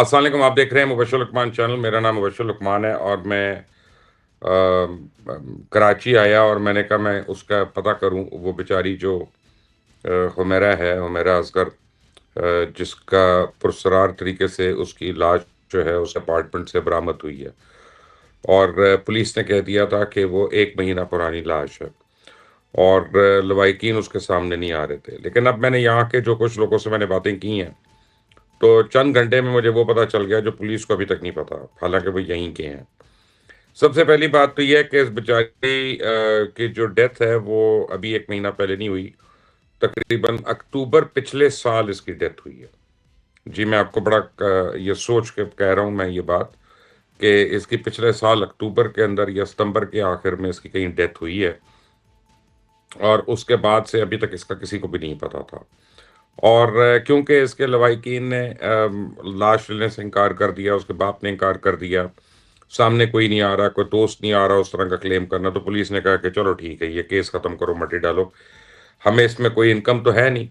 السلام علیکم، آپ دیکھ رہے ہیں مبشر لقمان چینل۔ میرا نام مبشر لقمان ہے اور میں کراچی آیا اور میں نے کہا میں اس کا پتہ کروں، وہ بیچاری جو حمیرہ ہے، حمیرہ اصغر، جس کا پرسرار طریقے سے اس کی لاش جو ہے اس اپارٹمنٹ سے برآمد ہوئی ہے، اور پولیس نے کہہ دیا تھا کہ وہ 1 مہینہ پرانی لاش ہے، اور لوائقین اس کے سامنے نہیں آ رہے تھے۔ لیکن اب میں نے یہاں کے جو کچھ لوگوں سے میں نے باتیں کی ہیں، تو چند گھنٹے میں مجھے وہ پتہ چل گیا جو پولیس کو ابھی تک نہیں پتا، حالانکہ وہ یہیں کے ہیں۔ سب سے پہلی بات تو یہ ہے کہ اس بیچاری کی جو ڈیتھ ہے وہ ابھی 1 مہینہ پہلے نہیں ہوئی، تقریباً اکتوبر پچھلے سال اس کی ڈیتھ ہوئی ہے۔ جی، میں آپ کو بڑا یہ سوچ کے کہہ رہا ہوں میں یہ بات، کہ اس کی پچھلے سال اکتوبر کے اندر یا ستمبر کے آخر میں اس کی کہیں ڈیتھ ہوئی ہے، اور اس کے بعد سے ابھی تک اس کا کسی کو بھی نہیں پتا تھا۔ اور کیونکہ اس کے لوائقین نے لاش لینے سے انکار کر دیا، اس کے باپ نے انکار کر دیا، سامنے کوئی نہیں آ رہا، کوئی دوست نہیں آ رہا اس طرح کا کلیم کرنا، تو پولیس نے کہا کہ چلو ٹھیک ہے، یہ کیس ختم کرو، مٹی ڈالو، ہمیں اس میں کوئی انکم تو ہے نہیں۔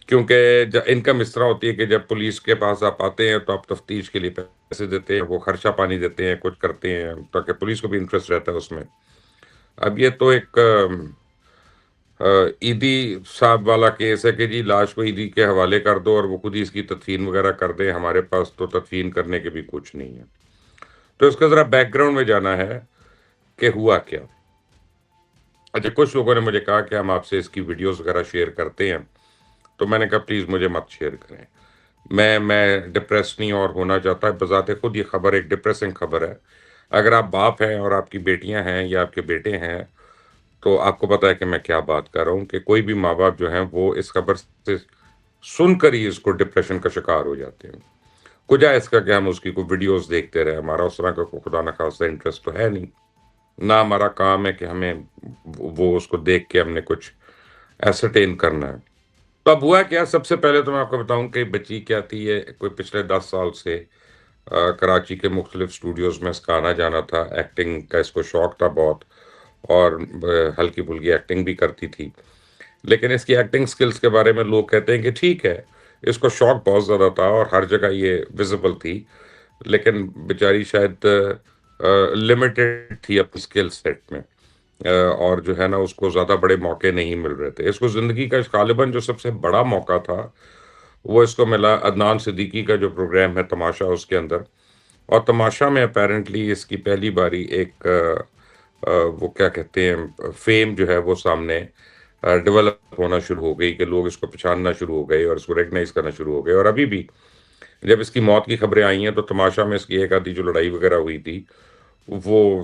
کیونکہ انکم اس طرح ہوتی ہے کہ جب پولیس کے پاس آپ آتے ہیں تو آپ تفتیش کے لیے پیسے دیتے ہیں، وہ خرچہ پانی دیتے ہیں، کچھ کرتے ہیں تاکہ پولیس کو بھی انٹرسٹ رہتا ہے اس میں۔ اب یہ تو ایک عیدی صاحب والا کیس ہے کہ جی لاش کو عیدی کے حوالے کر دو اور وہ خود ہی اس کی تدفین وغیرہ کر دیں، ہمارے پاس تو تدفین کرنے کے بھی کچھ نہیں ہے۔ تو اس کا ذرا بیک گراؤنڈ میں جانا ہے کہ ہوا کیا۔ اچھا، کچھ لوگوں نے مجھے کہا کہ ہم آپ سے اس کی ویڈیوز وغیرہ شیئر کرتے ہیں، تو میں نے کہا پلیز مجھے مت شیئر کریں، میں ڈپریس نہیں اور ہونا چاہتا۔ بذات خود یہ خبر ایک ڈپریسنگ خبر ہے۔ اگر آپ باپ ہیں اور آپ کی بیٹیاں ہیں یا آپ کے بیٹے ہیں تو آپ کو پتا ہے کہ میں کیا بات کر رہا ہوں، کہ کوئی بھی ماں باپ جو ہیں وہ اس خبر سے سن کر ہی اس کو ڈپریشن کا شکار ہو جاتے ہیں۔ کجا اس کا کہ ہم اس کی کوئی ویڈیوز دیکھتے رہے، ہمارا اس طرح کا کوئی خدا نخواستہ انٹرسٹ تو ہے نہیں، نہ ہمارا کام ہے کہ ہمیں وہ اس کو دیکھ کے ہم نے کچھ ایسرٹین کرنا ہے۔ تو اب ہوا کیا، سب سے پہلے تو میں آپ کو بتاؤں کہ بچی کیا تھی، یہ کوئی پچھلے 10 سال سے کراچی کے مختلف اسٹوڈیوز میں اس کا آنا جانا تھا، ایکٹنگ کا اس کو شوق تھا بہت، اور ہلکی پھلکی ایکٹنگ بھی کرتی تھی۔ لیکن اس کی ایکٹنگ سکلز کے بارے میں لوگ کہتے ہیں کہ ٹھیک ہے، اس کو شوق بہت زیادہ تھا اور ہر جگہ یہ ویزیبل تھی، لیکن بیچاری شاید لمیٹڈ تھی اپنی سکل سیٹ میں، اور جو ہے نا اس کو زیادہ بڑے موقع نہیں مل رہے تھے۔ اس کو زندگی کا غالباً جو سب سے بڑا موقع تھا وہ اس کو ملا عدنان صدیقی کا جو پروگرام ہے تماشا، اس کے اندر۔ اور تماشا میں اپیرنٹلی اس کی پہلی باری ایک وہ کیا کہتے ہیں فیم جو ہے وہ سامنے ڈیولپ ہونا شروع ہو گئی، کہ لوگ اس کو پہچاننا شروع ہو گئے اور اس کو ریکگنائز کرنا شروع ہو گئے۔ اور ابھی بھی جب اس کی موت کی خبریں آئی ہیں تو تماشا میں اس کی ایک آدھی جو لڑائی وغیرہ ہوئی تھی وہ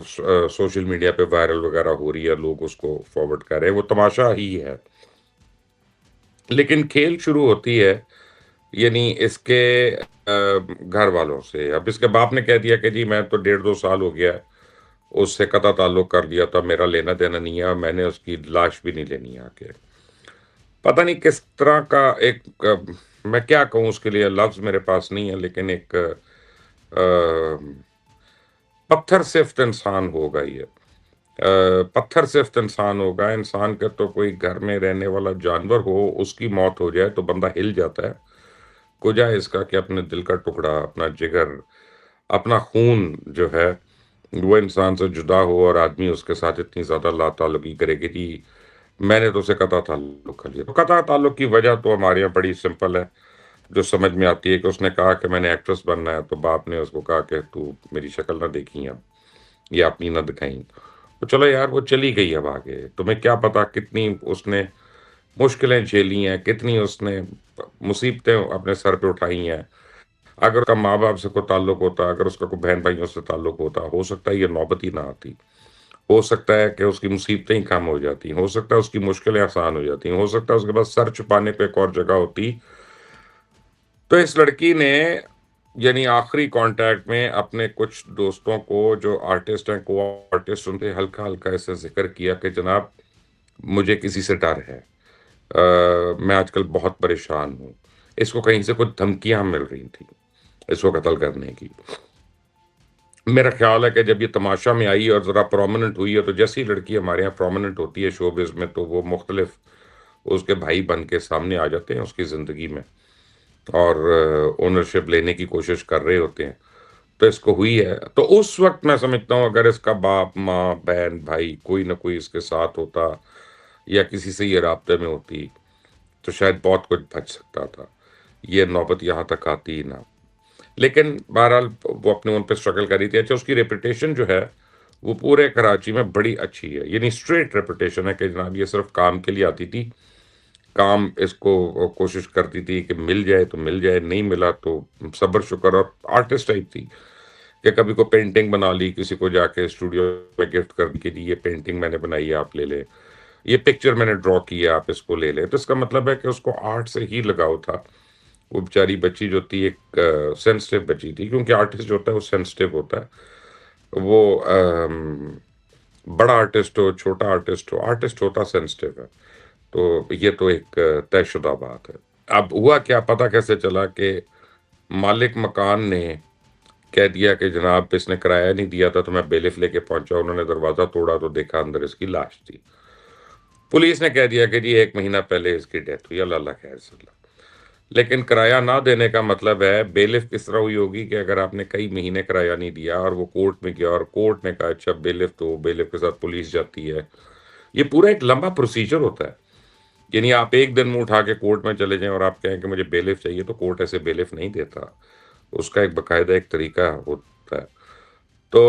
سوشل میڈیا پہ وائرل وغیرہ ہو رہی ہے، لوگ اس کو فارورڈ کر رہے ہیں، وہ تماشا ہی ہے۔ لیکن کھیل شروع ہوتی ہے یعنی اس کے گھر والوں سے۔ اب اس کے باپ نے کہہ دیا کہ جی میں تو 1.5-2 سال ہو گیا اس سے قطع تعلق کر لیا تھا، میرا لینا دینا نہیں ہے، اور میں نے اس کی لاش بھی نہیں لینی آ کے۔ پتہ نہیں کس طرح کا ایک میں کیا کہوں، اس کے لیے لفظ میرے پاس نہیں ہے، لیکن ایک پتھر سفت انسان ہوگا یہ، پتھر سفت انسان ہوگا۔ انسان کا تو کوئی گھر میں رہنے والا جانور ہو، اس کی موت ہو جائے تو بندہ ہل جاتا ہے۔ کجا اس کا کہ اپنے دل کا ٹکڑا، اپنا جگر، اپنا خون جو ہے وہ انسان سے جدا ہو اور آدمی اس کے ساتھ اتنی زیادہ لا تعلقی کرے کہ جی میں نے تو اسے قطع تعلق کر لیا۔ تو قطع تعلق کی وجہ تو ہمارے یہاں بڑی سمپل ہے، جو سمجھ میں آتی ہے، کہ اس نے کہا کہ میں نے ایکٹریس بننا ہے، تو باپ نے اس کو کہا کہ تو میری شکل نہ دیکھیں اب، یا اپنی نہ دکھائیں۔ تو چلو یار، وہ چلی گئی، اب آگے تمہیں کیا پتا کتنی اس نے مشکلیں جھیلی ہیں، کتنی اس نے مصیبتیں اپنے سر پہ اٹھائی ہیں۔ اگر اس کا ماں باپ سے کوئی تعلق ہوتا، اگر اس کا کوئی بہن بھائیوں سے تعلق ہوتا، ہو سکتا ہے یہ نوبت ہی نہ آتی، ہو سکتا ہے کہ اس کی مصیبتیں ہی کم ہو جاتی، ہو سکتا ہے اس کی مشکلیں آسان ہو جاتی، ہو سکتا ہے اس کے پاس سر چھپانے پہ ایک اور جگہ ہوتی۔ تو اس لڑکی نے یعنی آخری کانٹیکٹ میں اپنے کچھ دوستوں کو جو آرٹسٹ ہیں، کو آرٹسٹ، ان سے ہلکا ہلکا ایسے ذکر کیا کہ جناب مجھے کسی سے ڈر ہے، میں آج کل بہت پریشان ہوں۔ اس کو کہیں سے کچھ دھمکیاں مل رہی تھیں اس کو قتل کرنے کی۔ میرا خیال ہے کہ جب یہ تماشا میں آئی اور ذرا پرومیننٹ ہوئی ہے، تو جیسی لڑکی ہمارے یہاں پرومیننٹ ہوتی ہے شوبز میں، تو وہ مختلف اس کے بھائی بن کے سامنے آ جاتے ہیں اس کی زندگی میں۔ اور اونرشپ لینے کی کوشش کر رہے ہوتے ہیں، تو اس کو ہوئی ہے۔ تو اس وقت میں سمجھتا ہوں اگر اس کا باپ، ماں، بہن، بھائی کوئی نہ کوئی اس کے ساتھ ہوتا یا کسی سے یہ رابطے میں ہوتی تو شاید بہت کچھ بچ سکتا تھا، یہ نوبت یہاں تک آتی ہی نہ۔ لیکن بہرحال وہ اپنے ان پہ اسٹرگل کر رہی تھی۔ اچھا، اس کی ریپوٹیشن جو ہے وہ پورے کراچی میں بڑی اچھی ہے، یعنی اسٹریٹ ریپوٹیشن ہے کہ جناب یہ صرف کام کے لیے آتی تھی، کام اس کو کوشش کرتی تھی کہ مل جائے تو مل جائے، نہیں ملا تو صبر شکر، اور آرٹسٹ ٹائپ تھی کہ کبھی کو پینٹنگ بنا لی، کسی کو جا کے اسٹوڈیو میں گفٹ کر دی کہ جی یہ پینٹنگ میں نے بنائی ہے آپ لے لیں، یہ پکچر میں نے ڈرا کی ہے آپ اس کو لے لیں۔ تو اس کا مطلب ہے کہ اس کو آرٹ سے ہی لگاؤ تھا۔ وہ بیچاری بچی جو تھی ایک سینسٹیو بچی تھی، کیونکہ آرٹسٹ جو ہوتا ہے وہ سینسٹیو ہوتا ہے، وہ بڑا آرٹسٹ ہو چھوٹا آرٹسٹ ہوتا سینسٹیو ہے۔ تو یہ تو ایک طے شدہ بات ہے۔ اب ہوا کیا، پتہ کیسے چلا کہ مالک مکان نے کہہ دیا کہ جناب اس نے کرایہ نہیں دیا تھا، تو میں بیلف لے کے پہنچا، انہوں نے دروازہ توڑا تو دیکھا اندر اس کی لاش تھی۔ پولیس نے کہہ دیا کہ جی 1 مہینہ پہلے اس کی ڈیتھ ہوئی، اللہ اللہ خیر صلی اللہ۔ لیکن کرایہ نہ دینے کا مطلب ہے بیلف کس طرح ہوئی ہوگی کہ اگر آپ نے کئی مہینے کرایہ نہیں دیا اور وہ کورٹ میں گیا اور کورٹ نے کہا اچھا بیلف تو بیلف کے ساتھ پولیس جاتی ہے، یہ پورا ایک لمبا پروسیجر ہوتا ہے۔ یعنی آپ ایک دن منہ اٹھا کے کورٹ میں چلے جائیں اور آپ کہیں کہ مجھے بیلف چاہیے، تو کورٹ ایسے بیلف نہیں دیتا، اس کا ایک باقاعدہ ایک طریقہ ہوتا ہے۔ تو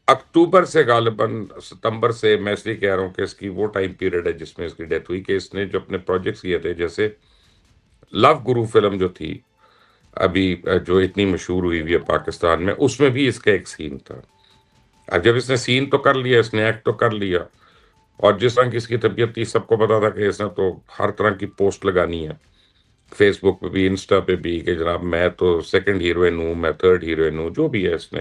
اکتوبر سے غالباً ستمبر سے میں اس لیے کہہ رہا ہوں کہ اس کی وہ ٹائم پیریڈ ہے جس میں اس کی ڈیتھ ہوئی، کہ اس نے جو اپنے پروجیکٹس کیے تھے، جیسے لو گرو فلم جو تھی ابھی جو اتنی مشہور ہوئی ہوئی ہے پاکستان میں، اس میں بھی اس کا ایک سین تھا۔ اب جب اس نے سین تو کر لیا، اس نے ایکٹ تو کر لیا، اور جس طرح کی اس کی طبیعت تھی سب کو پتا تھا کہ اس نے تو ہر طرح کی پوسٹ لگانی ہے، فیس بک پہ بھی، انسٹا پہ بھی، کہ جناب میں تو سیکنڈ ہیروئن ہوں، میں تھرڈ ہیروئن ہوں، جو بھی ہے اس نے،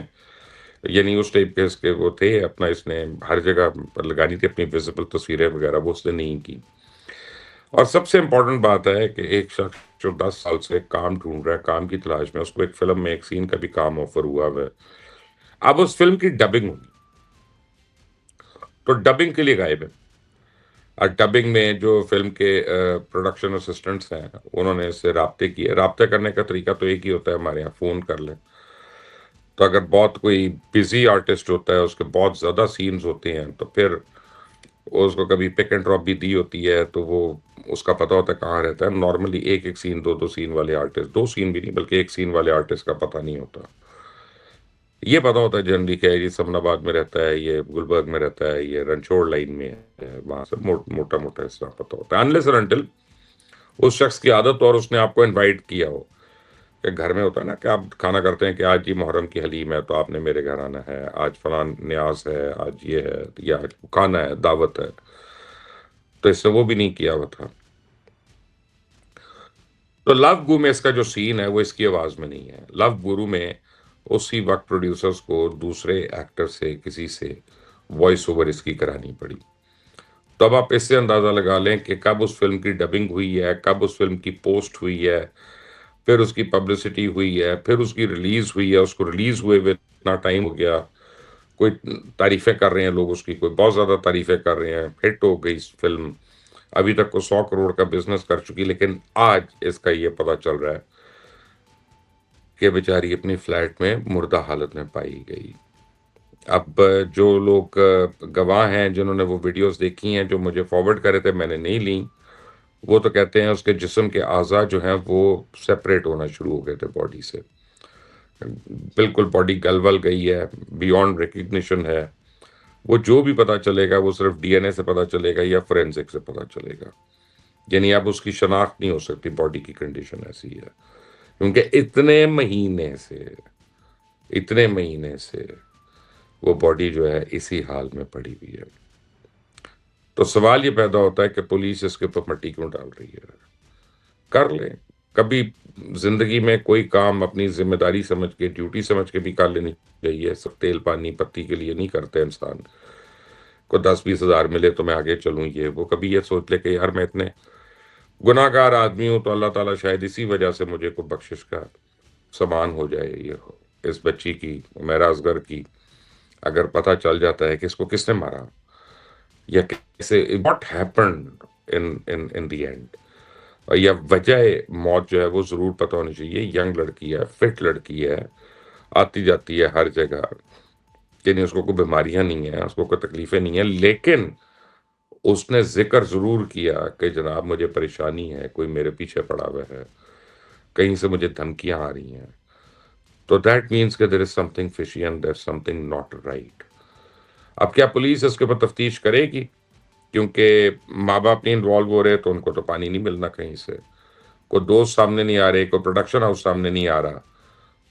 یعنی اس ٹائپ کے اس کے وہ تھے اپنا، اس نے ہر جگہ پر لگانی تھی اپنی ویزیبل تصویریں وغیرہ، وہ اس نے نہیں کی۔ اور سب سے امپورٹنٹ بات ہے کہ ایک شخص جو 10 سال سے کام ڈھونڈ رہا ہے، کام کی تلاش میں، اس کو ایک فلم میں ایک سین کا بھی کام آفر ہوا ہے، اب اس فلم کی ڈبنگ ہوگی، تو ڈبنگ کے لیے غائب ہے۔ اور ڈبنگ میں جو فلم کے پروڈکشن اسسٹنٹس ہیں انہوں نے اس سے رابطے کیے۔ رابطے کرنے کا طریقہ تو ایک ہی ہوتا ہے ہمارے یہاں، فون کر لیں۔ تو اگر بہت کوئی بزی آرٹسٹ ہوتا ہے، اس کے بہت زیادہ سینز ہوتے ہیں، تو پھر اس کو کبھی پک اینڈ ڈراپ بھی دی ہوتی ہے، تو وہ اس کا پتہ ہوتا ہے کہاں رہتا ہے۔ نارملی ایک ایک سین، دو دو سین والے آرٹسٹ، 2 سین بھی نہیں بلکہ ایک سین والے آرٹسٹ کا پتہ نہیں ہوتا۔ یہ پتہ ہوتا ہے جنرلی کہ یہ سمن آباد میں رہتا ہے، یہ گلبرگ میں رہتا ہے، یہ رنچوڑ لائن میں ہے، وہاں سے موٹا موٹا اس طرح پتہ ہوتا ہے، انلیس اور انٹل اس شخص کی عادت ہو اور اس نے آپ کو انوائٹ کیا ہو، کہ گھر میں ہوتا ہے نا کہ آپ کھانا کرتے ہیں کہ آج یہ محرم کی حلیم ہے تو آپ نے میرے گھر آنا ہے، آج فلاں نیاز ہے، آج یہ ہے، یا کھانا ہے، دعوت ہے، تو اس نے وہ بھی نہیں کیا ہوا تھا۔ تو لو گو میں اس کا جو سین ہے وہ اس کی آواز میں نہیں ہے۔ لو گرو میں اسی وقت پروڈیوسرز کو دوسرے ایکٹر سے کسی سے وائس اوور اس کی کرانی پڑی۔ تو اب آپ اس سے اندازہ لگا لیں کہ کب اس فلم کی ڈبنگ ہوئی ہے، کب اس فلم کی پوسٹ ہوئی ہے، پھر اس کی پبلسٹی ہوئی ہے، پھر اس کی ریلیز ہوئی ہے، اس کو ریلیز ہوئے ہوئے اتنا ٹائم ہو گیا، کوئی تعریفیں کر رہے ہیں لوگ اس کی، کوئی بہت زیادہ تعریفیں کر رہے ہیں، ہٹ ہو گئی فلم، ابھی تک کو 100 کروڑ کا بزنس کر چکی، لیکن آج اس کا یہ پتہ چل رہا ہے کہ بیچاری اپنی فلیٹ میں مردہ حالت میں پائی گئی۔ اب جو لوگ گواہ ہیں جنہوں نے وہ ویڈیوز دیکھی ہیں جو مجھے فارورڈ کرے تھے، میں نے نہیں لیں، وہ تو کہتے ہیں اس کے جسم کے اعضاء جو ہیں وہ سیپریٹ ہونا شروع ہو گئے تھے باڈی سے، بالکل باڈی گل ول گئی ہے، بیونڈ ریکگنیشن ہے۔ وہ جو بھی پتہ چلے گا وہ صرف ڈی این اے سے پتہ چلے گا یا فورینسک سے پتہ چلے گا، یعنی اب اس کی شناخت نہیں ہو سکتی، باڈی کی کنڈیشن ایسی ہے، کیونکہ اتنے مہینے سے وہ باڈی جو ہے اسی حال میں پڑی ہوئی ہے۔ تو سوال یہ پیدا ہوتا ہے کہ پولیس اس کے اوپر مٹی کیوں ڈال رہی ہے؟ کر لیں، کبھی زندگی میں کوئی کام اپنی ذمہ داری سمجھ کے، ڈیوٹی سمجھ کے بھی کر لینی چاہیے، صرف تیل پانی پتی کے لیے نہیں کرتے انسان، کو 10-20 ہزار ملے تو میں آگے چلوں، یہ وہ کبھی یہ سوچ لے کہ یار میں اتنے گناہ گار آدمی ہوں تو اللہ تعالیٰ شاید اسی وجہ سے مجھے کو بخشش کا سامان ہو جائے، یہ ہو اس بچی کی، میرا اصغر کی، اگر پتہ چل جاتا ہے کہ اس کو کس نے مارا یا کیسے، what happened in the end, یا وجہ موت جو ہے وہ ضرور پتہ ہونی چاہیے. ینگ لڑکی ہے، فٹ لڑکی ہے، آتی جاتی ہے ہر جگہ، یعنی اس کو کوئی بیماریاں نہیں ہیں، اس کو کوئی تکلیفیں نہیں ہیں، لیکن اس نے ذکر ضرور کیا کہ جناب مجھے پریشانی ہے، کوئی میرے پیچھے پڑا ہوا ہے، کہیں سے مجھے دھمکیاں آ رہی ہیں. تو دیٹ مینس کہ there is something fishy and there is something not right. اب کیا پولیس اس کے اوپر تفتیش کرے گی؟ کیونکہ ماں باپ نہیں انوالو ہو رہے تو ان کو تو پانی نہیں ملنا کہیں سے، کوئی دوست سامنے نہیں آ رہے، کوئی پروڈکشن ہاؤس سامنے نہیں آ رہا،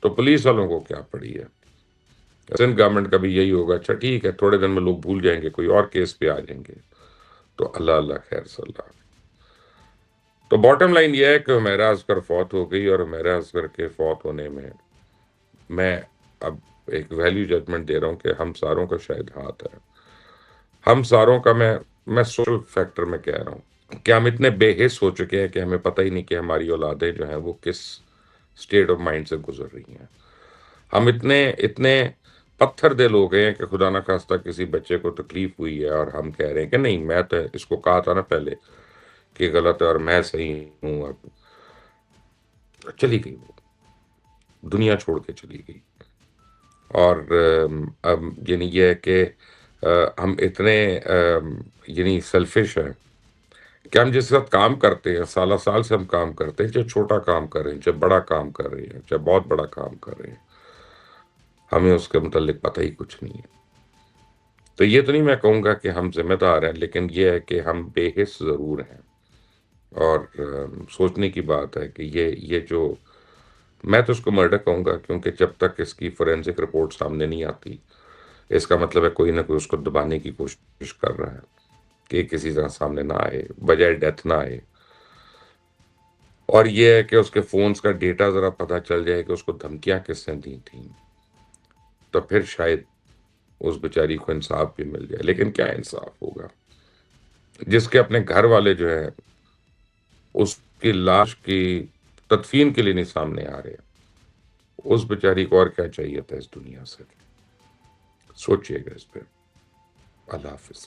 تو پولیس والوں کو کیا پڑی ہے؟ سندھ گورنمنٹ کا بھی یہی ہوگا، اچھا ٹھیک ہے تھوڑے دن میں لوگ بھول جائیں گے، کوئی اور کیس پہ آ جائیں گے. تو اللہ اللہ خیر صلی اللہ. تو باٹم لائن یہ ہے کہ حمیرہ اصغر فوت ہو گئی، اور حمیرہ اصغر کے فوت ہونے میں میں اب ایک ویلیو ججمنٹ دے رہا ہوں کہ ہم ساروں کا شاید ہاتھ ہے. ہم ساروں کا، میں سوشل فیکٹر میں کہہ رہا ہوں کہ ہم اتنے بے حس ہو چکے ہیں کہ ہمیں پتہ ہی نہیں کہ ہماری اولادیں جو ہیں وہ کس اسٹیٹ آف مائنڈ سے گزر رہی ہیں. ہم اتنے اتنے پتھر دل ہو گئے ہیں کہ خدا نہ خواستہ کسی بچے کو تکلیف ہوئی ہے اور ہم کہہ رہے ہیں کہ نہیں، میں تو اس کو کہا تھا نا پہلے کہ غلط ہے اور میں صحیح ہوں. اب چلی گئی، وہ دنیا چھوڑ کے چلی گئی. اور اب یعنی یہ ہے کہ ہم اتنے یعنی سیلفش ہیں کہ ہم جس وقت کام کرتے ہیں، سالہ سال سے ہم کام کرتے ہیں، چاہے چھوٹا کام کر رہے ہیں، چاہے بڑا کام کر رہے ہیں، چاہے بہت بڑا کام کر رہے ہیں، ہمیں اس کے متعلق پتہ ہی کچھ نہیں ہے. تو یہ تو نہیں میں کہوں گا کہ ہم ذمہ دار ہیں، لیکن یہ ہے کہ ہم بے حس ضرور ہیں. اور سوچنے کی بات ہے کہ یہ جو میں تو اس کو مرڈر کہوں گا، کیونکہ جب تک اس کی فورینسک رپورٹ سامنے نہیں آتی، اس کا مطلب ہے کوئی نہ کوئی اس کو دبانے کی کوشش کر رہا ہے کہ کسی طرح سامنے نہ آئے، بجائے ڈیتھ نہ آئے. اور یہ ہے کہ اس کے فونز کا ڈیٹا ذرا پتہ چل جائے کہ اس کو دھمکیاں کس نے دی تھیں، تو پھر شاید اس بیچاری کو انصاف بھی مل جائے. لیکن کیا انصاف ہوگا جس کے اپنے گھر والے جو ہے اس کی لاش کی تدفین کے لیے نہیں سامنے آ رہے؟ اس بیچاری کو اور کیا چاہیے تھا اس دنیا سے؟ سوچئے گا اس پہ. اللہ حافظ.